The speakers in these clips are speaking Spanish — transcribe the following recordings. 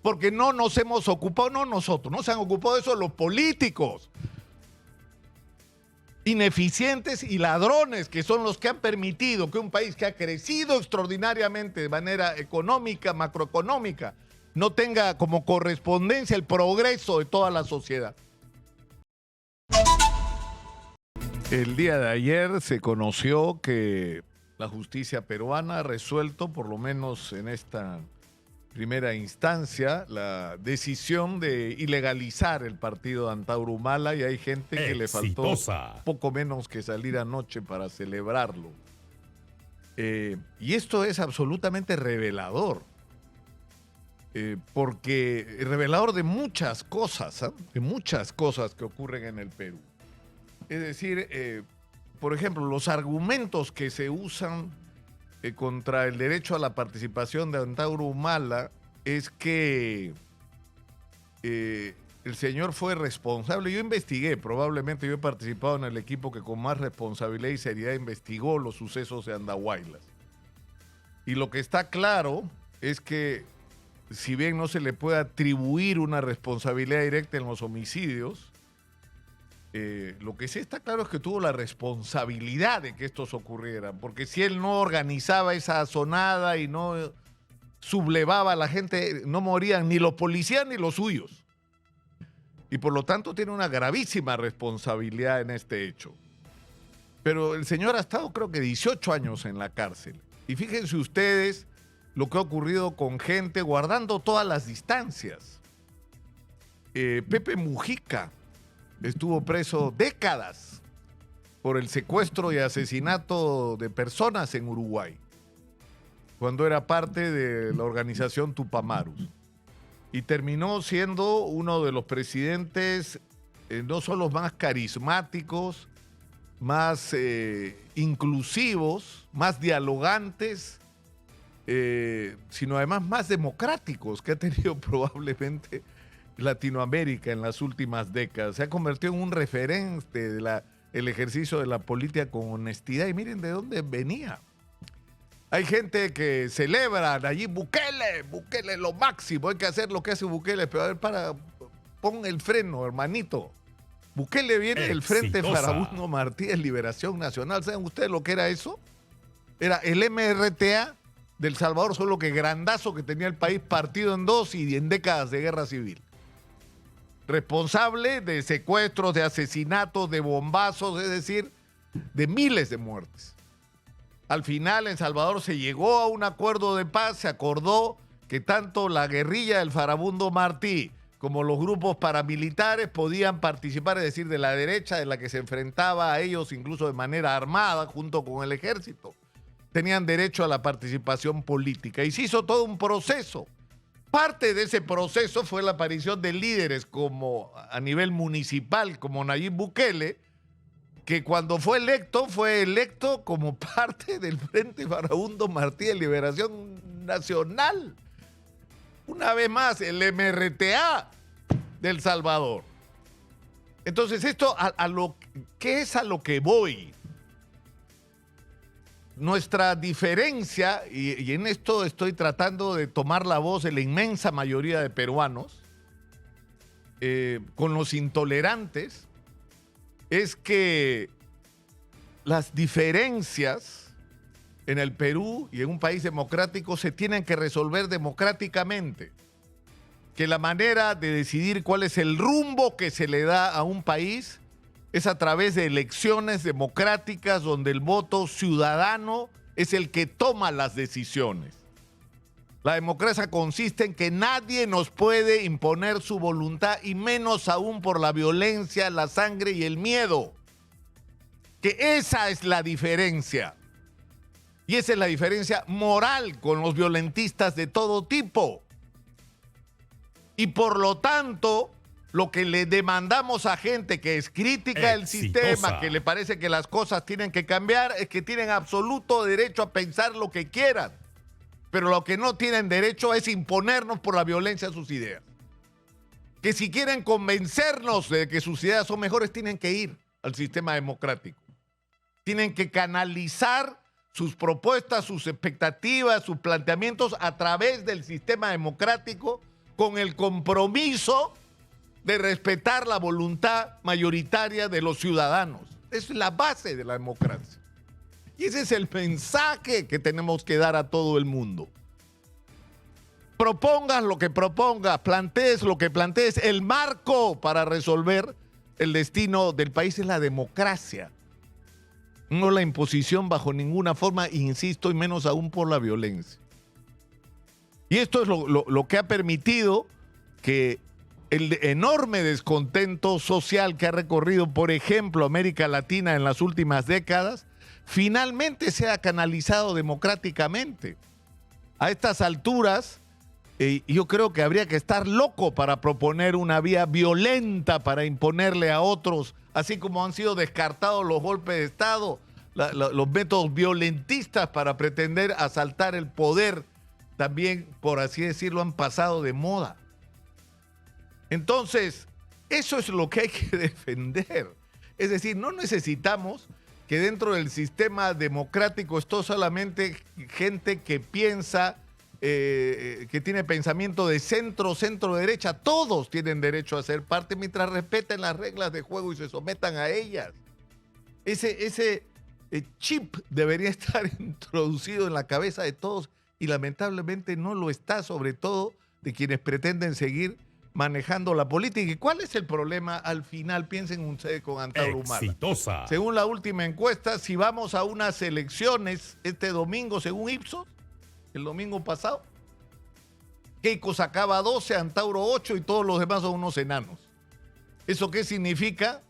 porque no nos hemos ocupado, no nosotros, no se han ocupado de eso los políticos ineficientes y ladrones, que son los que han permitido que un país que ha crecido extraordinariamente de manera económica, macroeconómica, no tenga como correspondencia el progreso de toda la sociedad. El día de ayer se conoció que la justicia peruana ha resuelto, por lo menos en esta primera instancia, la decisión de ilegalizar el partido de Antauro Humala, y hay gente que le faltó poco menos que salir anoche para celebrarlo. Y esto es absolutamente revelador, porque revelador de muchas cosas, ¿eh? De muchas cosas que ocurren en el Perú. Es decir, por ejemplo, los argumentos que se usan contra el derecho a la participación de Antauro Humala es que el señor fue responsable. Yo investigué, probablemente yo he participado en el equipo que con más responsabilidad y seriedad investigó los sucesos de Andahuaylas. Y lo que está claro es que, si bien no se le puede atribuir una responsabilidad directa en los homicidios, lo que sí está claro es que tuvo la responsabilidad de que estos ocurrieran, porque si él no organizaba esa azonada y no sublevaba a la gente, no morían ni los policías ni los suyos. Y por lo tanto tiene una gravísima responsabilidad en este hecho. Pero el señor ha estado, creo que 18 años en la cárcel. Y fíjense ustedes lo que ha ocurrido con gente guardando todas las distancias. Pepe Mujica estuvo preso décadas por el secuestro y asesinato de personas en Uruguay, cuando era parte de la organización Tupamaros. Y terminó siendo uno de los presidentes no solo más carismáticos, más inclusivos, más dialogantes, sino además más democráticos que ha tenido probablemente Latinoamérica en las últimas décadas. Se ha convertido en un referente del ejercicio de la política con honestidad. Y miren de dónde venía. Hay gente que celebra allí Bukele lo máximo, hay que hacer lo que hace Bukele, pero a ver, pon el freno, hermanito. Bukele viene del Frente Farabundo Martí de Liberación Nacional. ¿Saben ustedes lo que era eso? Era el MRTA del Salvador, solo que grandazo, que tenía el país partido en dos y en décadas de guerra civil. Responsable de secuestros, de asesinatos, de bombazos, es decir, de miles de muertes. Al final, en Salvador se llegó a un acuerdo de paz, se acordó que tanto la guerrilla del Farabundo Martí como los grupos paramilitares podían participar, es decir, de la derecha, de la que se enfrentaba a ellos incluso de manera armada junto con el ejército. Tenían derecho a la participación política y se hizo todo un proceso. Parte de ese proceso fue la aparición de líderes como a nivel municipal, como Nayib Bukele, que cuando fue electo como parte del Frente Farabundo Martí de Liberación Nacional. Una vez más, el MRTA del Salvador. Entonces, esto ¿qué es a lo que voy? Nuestra diferencia, y en esto estoy tratando de tomar la voz de la inmensa mayoría de peruanos, con los intolerantes, es que las diferencias en el Perú y en un país democrático se tienen que resolver democráticamente. Que la manera de decidir cuál es el rumbo que se le da a un país es a través de elecciones democráticas donde el voto ciudadano es el que toma las decisiones. La democracia consiste en que nadie nos puede imponer su voluntad, y menos aún por la violencia, la sangre y el miedo. Que esa es la diferencia. Y esa es la diferencia moral con los violentistas de todo tipo. Y por lo tanto, lo que le demandamos a gente que es crítica del sistema, que le parece que las cosas tienen que cambiar, es que tienen absoluto derecho a pensar lo que quieran. Pero lo que no tienen derecho es imponernos por la violencia sus ideas. Que si quieren convencernos de que sus ideas son mejores, tienen que ir al sistema democrático. Tienen que canalizar sus propuestas, sus expectativas, sus planteamientos a través del sistema democrático, con el compromiso de respetar la voluntad mayoritaria de los ciudadanos. Es la base de la democracia. Y ese es el mensaje que tenemos que dar a todo el mundo. Propongas lo que propongas, plantees lo que plantees, el marco para resolver el destino del país es la democracia. No la imposición bajo ninguna forma, insisto, y menos aún por la violencia. Y esto es lo que ha permitido que el enorme descontento social que ha recorrido, por ejemplo, América Latina en las últimas décadas, finalmente sea canalizado democráticamente. A estas alturas, yo creo que habría que estar loco para proponer una vía violenta para imponerle a otros, así como han sido descartados los golpes de Estado, los métodos violentistas para pretender asaltar el poder, también, por así decirlo, han pasado de moda. Entonces, eso es lo que hay que defender. Es decir, no necesitamos que dentro del sistema democrático esté solamente gente que piensa, que tiene pensamiento de centro-derecha. Todos tienen derecho a ser parte mientras respeten las reglas de juego y se sometan a ellas. Ese chip debería estar introducido en la cabeza de todos y lamentablemente no lo está, sobre todo de quienes pretenden seguir manejando la política. ¿Y cuál es el problema al final? Piensen ustedes con Antauro Humala. Exitosa. Según la última encuesta, si vamos a unas elecciones este domingo, según Ipsos, el domingo pasado, Keiko sacaba 12, Antauro 8 y todos los demás son unos enanos. ¿Eso qué significa?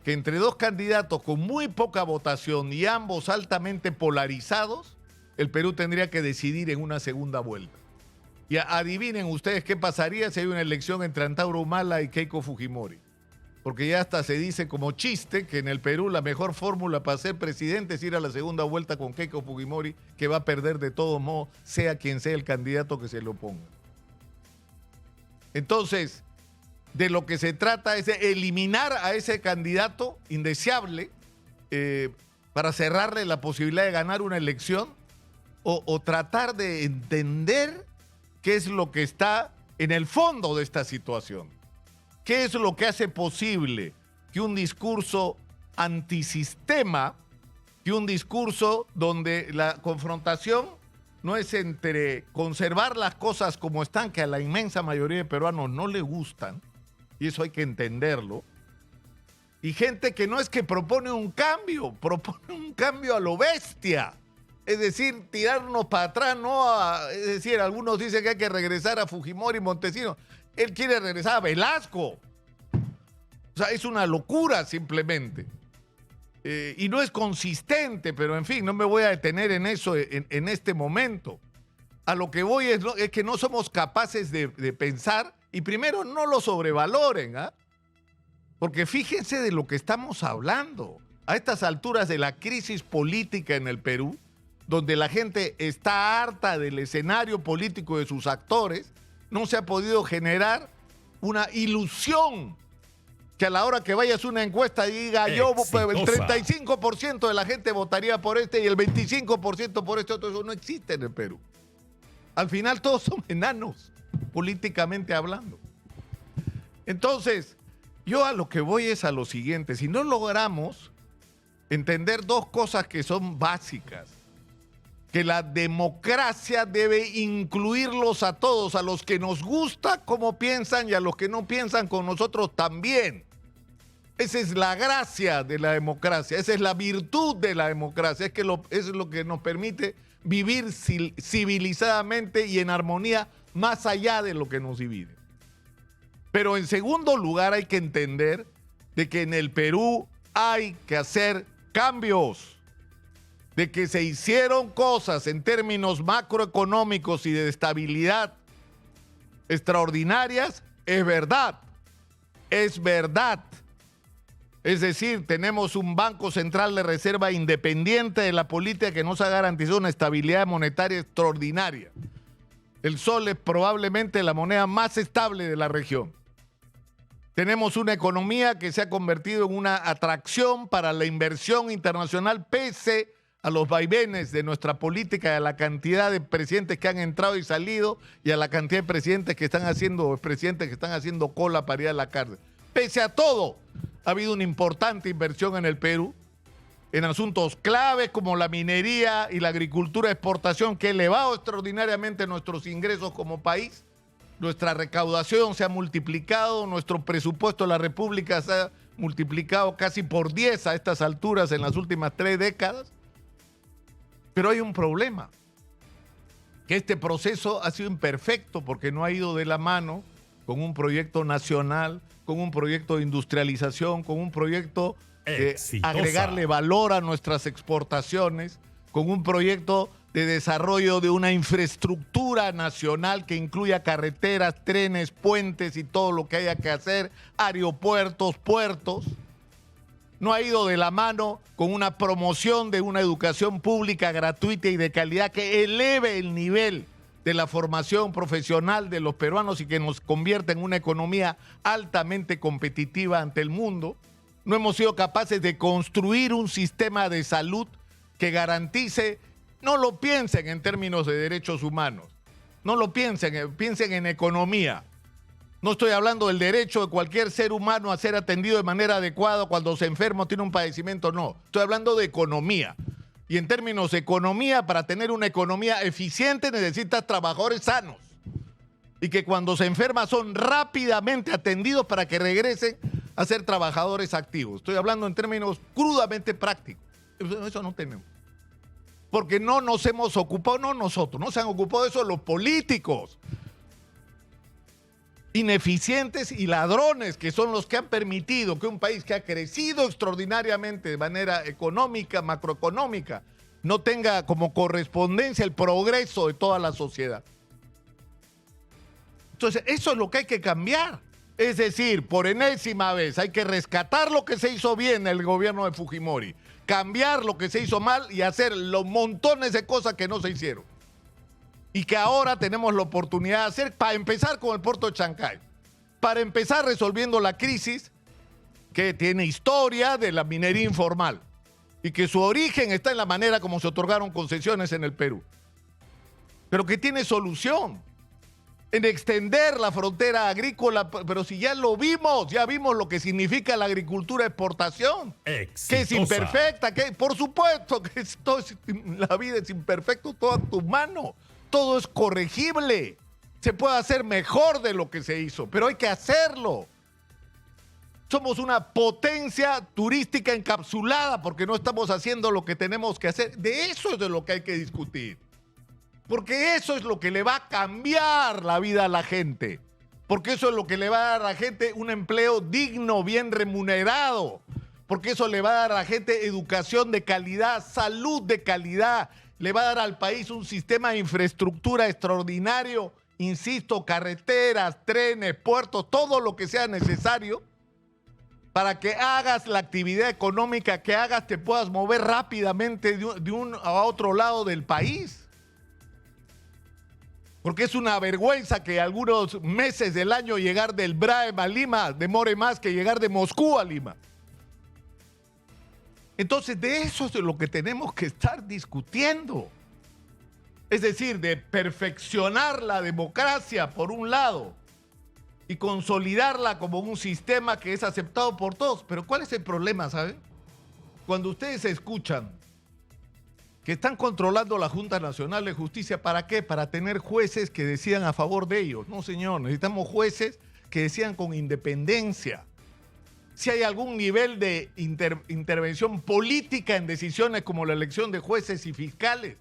Que entre dos candidatos con muy poca votación y ambos altamente polarizados, el Perú tendría que decidir en una segunda vuelta. Y adivinen ustedes qué pasaría si hay una elección entre Antauro Humala y Keiko Fujimori. Porque ya hasta se dice como chiste que en el Perú la mejor fórmula para ser presidente es ir a la segunda vuelta con Keiko Fujimori, que va a perder de todos modos, sea quien sea el candidato que se le oponga. Entonces, de lo que se trata es de eliminar a ese candidato indeseable para cerrarle la posibilidad de ganar una elección o tratar de entender qué es lo que está en el fondo de esta situación. ¿Qué es lo que hace posible que un discurso antisistema, que un discurso donde la confrontación no es entre conservar las cosas como están, que a la inmensa mayoría de peruanos no le gustan, y eso hay que entenderlo, y gente que no es que propone un cambio a lo bestia. Es decir, tirarnos para atrás, es decir, algunos dicen que hay que regresar a Fujimori y Montesinos. Él quiere regresar a Velasco. O sea, es una locura simplemente. Y no es consistente, pero en fin, no me voy a detener en eso en este momento. A lo que voy es que no somos capaces de pensar, y primero no lo sobrevaloren, ¿ah? Porque fíjense de lo que estamos hablando. A estas alturas de la crisis política en el Perú, donde la gente está harta del escenario político de sus actores, no se ha podido generar una ilusión que a la hora que vayas a una encuesta diga yo, el 35% de la gente votaría por este y el 25% por este otro. Eso no existe en el Perú. Al final todos son enanos, políticamente hablando. Entonces, yo a lo que voy es a lo siguiente. Si no logramos entender dos cosas que son básicas, que la democracia debe incluirlos a todos, a los que nos gusta cómo piensan y a los que no piensan con nosotros también. Esa es la gracia de la democracia, esa es la virtud de la democracia, eso es lo que nos permite vivir civilizadamente y en armonía más allá de lo que nos divide. Pero en segundo lugar hay que entender de que en el Perú hay que hacer cambios, de que se hicieron cosas en términos macroeconómicos y de estabilidad extraordinarias, es verdad. Es verdad. Es decir, tenemos un Banco Central de Reserva independiente de la política que nos ha garantizado una estabilidad monetaria extraordinaria. El sol es probablemente la moneda más estable de la región. Tenemos una economía que se ha convertido en una atracción para la inversión internacional pese a los vaivenes de nuestra política y a la cantidad de presidentes que han entrado y salido y a la cantidad de presidentes que están haciendo cola para ir a la cárcel. Pese a todo, ha habido una importante inversión en el Perú en asuntos claves como la minería y la agricultura de exportación, que ha elevado extraordinariamente nuestros ingresos como país. Nuestra recaudación se ha multiplicado, nuestro presupuesto de la República se ha multiplicado casi por 10 a estas alturas en las últimas 3 décadas. Pero hay un problema, que este proceso ha sido imperfecto porque no ha ido de la mano con un proyecto nacional, con un proyecto de industrialización, con un proyecto de agregarle valor a nuestras exportaciones, con un proyecto de desarrollo de una infraestructura nacional que incluya carreteras, trenes, puentes y todo lo que haya que hacer, aeropuertos, puertos. No ha ido de la mano con una promoción de una educación pública gratuita y de calidad que eleve el nivel de la formación profesional de los peruanos y que nos convierta en una economía altamente competitiva ante el mundo. No hemos sido capaces de construir un sistema de salud que garantice, no lo piensen en términos de derechos humanos, no lo piensen, piensen en economía. No estoy hablando del derecho de cualquier ser humano a ser atendido de manera adecuada cuando se enferma o tiene un padecimiento, no. Estoy hablando de economía. Y en términos de economía, para tener una economía eficiente necesitas trabajadores sanos. Y que cuando se enferma son rápidamente atendidos para que regresen a ser trabajadores activos. Estoy hablando en términos crudamente prácticos. Eso no tenemos. Porque no nos hemos ocupado, no nosotros, no se han ocupado de eso los políticos ineficientes y ladrones, que son los que han permitido que un país que ha crecido extraordinariamente de manera económica, macroeconómica, no tenga como correspondencia el progreso de toda la sociedad. Entonces, eso es lo que hay que cambiar. Es decir, por enésima vez hay que rescatar lo que se hizo bien en el gobierno de Fujimori, cambiar lo que se hizo mal y hacer los montones de cosas que no se hicieron. Y que ahora tenemos la oportunidad de hacer, para empezar con el puerto de Chancay, para empezar resolviendo la crisis que tiene historia de la minería informal y que su origen está en la manera como se otorgaron concesiones en el Perú, pero que tiene solución en extender la frontera agrícola. Pero si ya lo vimos, ya vimos lo que significa la agricultura de exportación, Exitosa. que es imperfecta, que por supuesto que la vida es imperfecta, todo a tu mano. Todo es corregible. Se puede hacer mejor de lo que se hizo, pero hay que hacerlo. Somos una potencia turística encapsulada porque no estamos haciendo lo que tenemos que hacer. De eso es de lo que hay que discutir. Porque eso es lo que le va a cambiar la vida a la gente. Porque eso es lo que le va a dar a la gente un empleo digno, bien remunerado. Porque eso le va a dar a la gente educación de calidad, salud de calidad. Le va a dar al país un sistema de infraestructura extraordinario, insisto, carreteras, trenes, puertos, todo lo que sea necesario para que hagas la actividad económica que hagas, te puedas mover rápidamente de un a otro lado del país. Porque es una vergüenza que algunos meses del año llegar del Braem a Lima demore más que llegar de Moscú a Lima. Entonces, de eso es de lo que tenemos que estar discutiendo. Es decir, de perfeccionar la democracia, por un lado, y consolidarla como un sistema que es aceptado por todos. Pero ¿cuál es el problema, saben? Cuando ustedes escuchan que están controlando la Junta Nacional de Justicia, ¿para qué? Para tener jueces que decidan a favor de ellos. No, señor, necesitamos jueces que decidan con independencia. Si hay algún nivel de intervención política en decisiones como la elección de jueces y fiscales,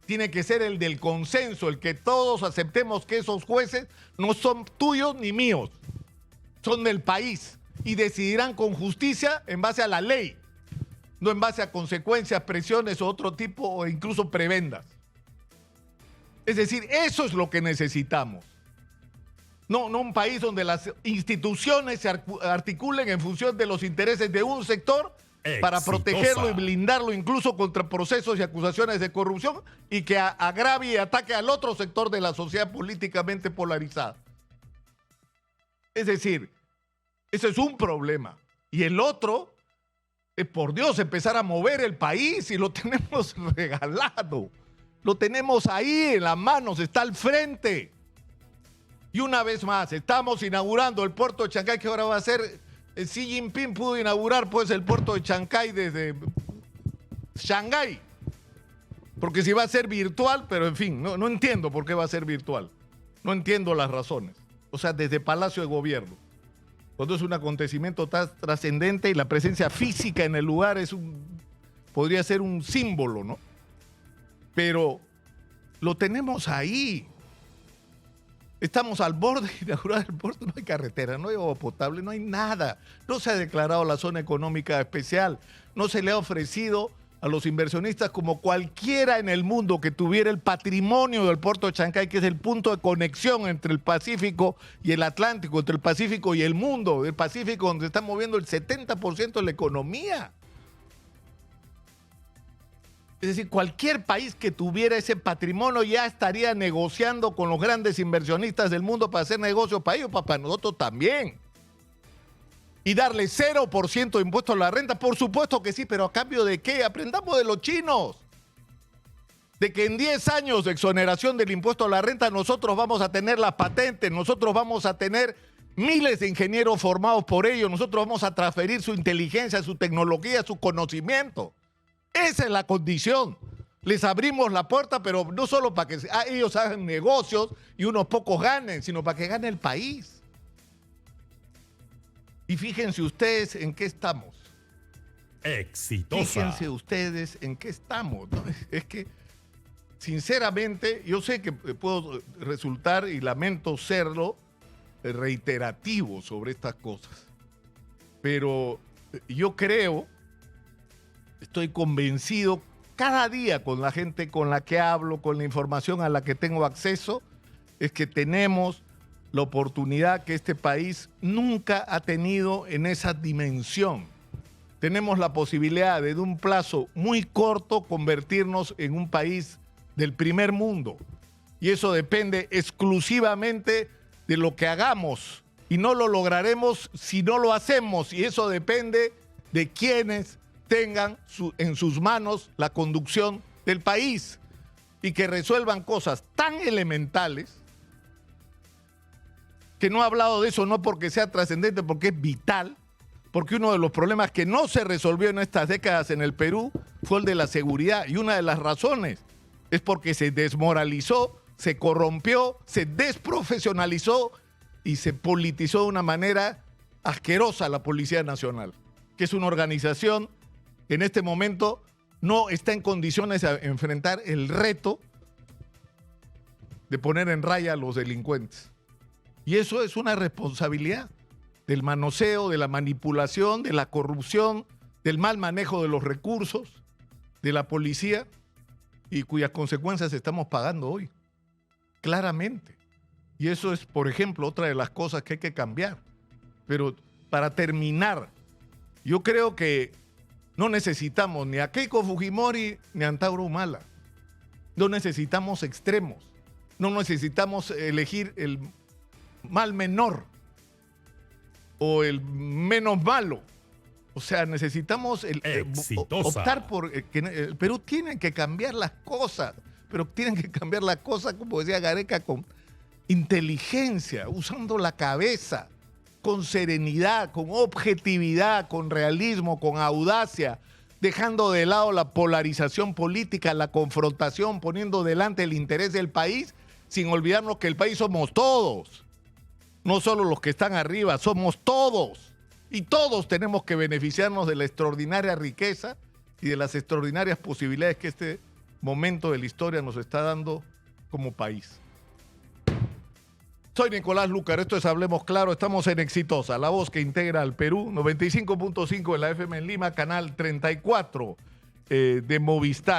tiene que ser el del consenso, el que todos aceptemos que esos jueces no son tuyos ni míos, son del país y decidirán con justicia en base a la ley, no en base a consecuencias, presiones o otro tipo o incluso prebendas. Es decir, eso es lo que necesitamos. No un país donde las instituciones se articulen en función de los intereses de un sector para protegerlo y blindarlo incluso contra procesos y acusaciones de corrupción y que agravie y ataque al otro sector de la sociedad políticamente polarizada. Es decir, ese es un problema. Y el otro es por Dios empezar a mover el país y lo tenemos regalado. Lo tenemos ahí en las manos, está al frente. Y una vez más, estamos inaugurando el puerto de Chancay, que ahora va a ser, Xi Jinping pudo inaugurar pues el puerto de Chancay desde Shanghái. Porque si va a ser virtual, pero en fin, no entiendo por qué va a ser virtual. No entiendo las razones. O sea, desde Palacio de Gobierno. Cuando es un acontecimiento tan trascendente y la presencia física en el lugar podría ser un símbolo, ¿no? Pero lo tenemos ahí. Estamos al borde de inaugurar el puerto, no hay carretera, no hay agua potable, no hay nada. No se ha declarado la zona económica especial, no se le ha ofrecido a los inversionistas como cualquiera en el mundo que tuviera el patrimonio del puerto de Chancay, que es el punto de conexión entre el Pacífico y el Atlántico, entre el Pacífico y el mundo, el Pacífico donde se está moviendo el 70% de la economía. Es decir, cualquier país que tuviera ese patrimonio ya estaría negociando con los grandes inversionistas del mundo para hacer negocios para ellos, para nosotros también. Y darle 0% de impuesto a la renta, por supuesto que sí, pero ¿a cambio de qué? Aprendamos de los chinos. De que en 10 años de exoneración del impuesto a la renta nosotros vamos a tener las patentes, nosotros vamos a tener miles de ingenieros formados por ellos, nosotros vamos a transferir su inteligencia, su tecnología, su conocimiento. Esa es la condición. Les abrimos la puerta, pero no solo para que ellos hagan negocios y unos pocos ganen, sino para que gane el país. Y fíjense ustedes en qué estamos. Exitosa. Fíjense ustedes en qué estamos, ¿no? Es que, sinceramente, yo sé que puedo resultar, y lamento serlo, reiterativo sobre estas cosas. Pero yo creo, estoy convencido, cada día con la gente con la que hablo, con la información a la que tengo acceso, es que tenemos la oportunidad que este país nunca ha tenido en esa dimensión. Tenemos la posibilidad de un plazo muy corto convertirnos en un país del primer mundo. Y eso depende exclusivamente de lo que hagamos. Y no lo lograremos si no lo hacemos. Y eso depende de quienes tengan en sus manos la conducción del país y que resuelvan cosas tan elementales, que no he hablado de eso no porque sea trascendente, porque es vital, porque uno de los problemas que no se resolvió en estas décadas en el Perú fue el de la seguridad, y una de las razones es porque se desmoralizó, se corrompió, se desprofesionalizó y se politizó de una manera asquerosa la Policía Nacional, que es una organización que en este momento no está en condiciones de enfrentar el reto de poner en raya a los delincuentes. Y eso es una responsabilidad del manoseo, de la manipulación, de la corrupción, del mal manejo de los recursos de la policía, y cuyas consecuencias estamos pagando hoy, claramente. Y eso es, por ejemplo, otra de las cosas que hay que cambiar. Pero para terminar, yo creo que no necesitamos ni a Keiko Fujimori ni a Antauro Humala. No necesitamos extremos. No necesitamos elegir el mal menor o el menos malo. O sea, necesitamos optar por que el Perú tiene que cambiar las cosas, pero tienen que cambiar las cosas, como decía Gareca, con inteligencia, usando la cabeza, con serenidad, con objetividad, con realismo, con audacia, dejando de lado la polarización política, la confrontación, poniendo delante el interés del país, sin olvidarnos que el país somos todos. No solo los que están arriba, somos todos. Y todos tenemos que beneficiarnos de la extraordinaria riqueza y de las extraordinarias posibilidades que este momento de la historia nos está dando como país. Soy Nicolás Lucar, esto es Hablemos Claro, estamos en Exitosa, la voz que integra al Perú, 95.5 en la FM en Lima, canal 34 de Movistar.